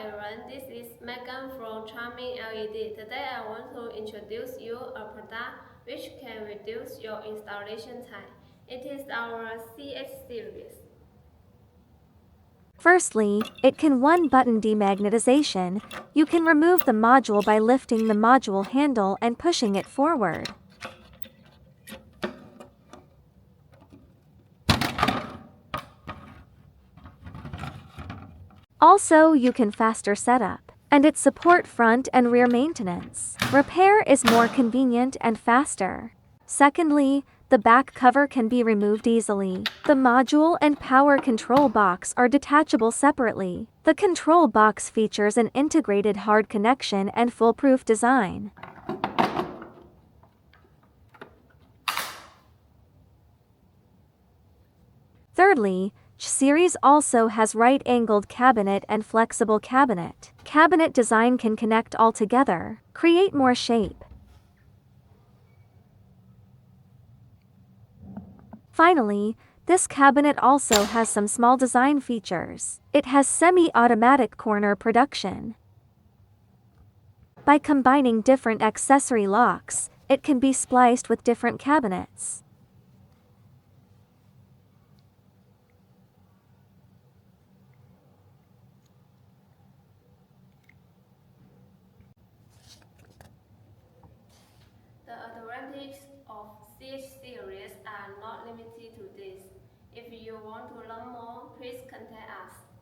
everyone, this is Megan from Charming LED. Today I want to introduce you a product which can reduce your installation time. It is our CH series. Firstly, it can one-button demagnetization. You can remove the module by lifting the module handle and pushing it forward. Also, you can faster setup, and it support front and rear maintenance. Repair is more convenient and faster. Secondly, the back cover can be removed easily. The module and power control box are detachable separately. The control box features an integrated hard connection and foolproof design. Thirdly, series also has right-angled cabinet and flexible cabinet. Cabinet design can connect all together, create more shape. Finally, this cabinet also has some small design features. It has semi-automatic corner production. By combining different accessory locks, it can be spliced with different cabinets. The advantages of CH series are not limited to this. If you want to learn more, please contact us.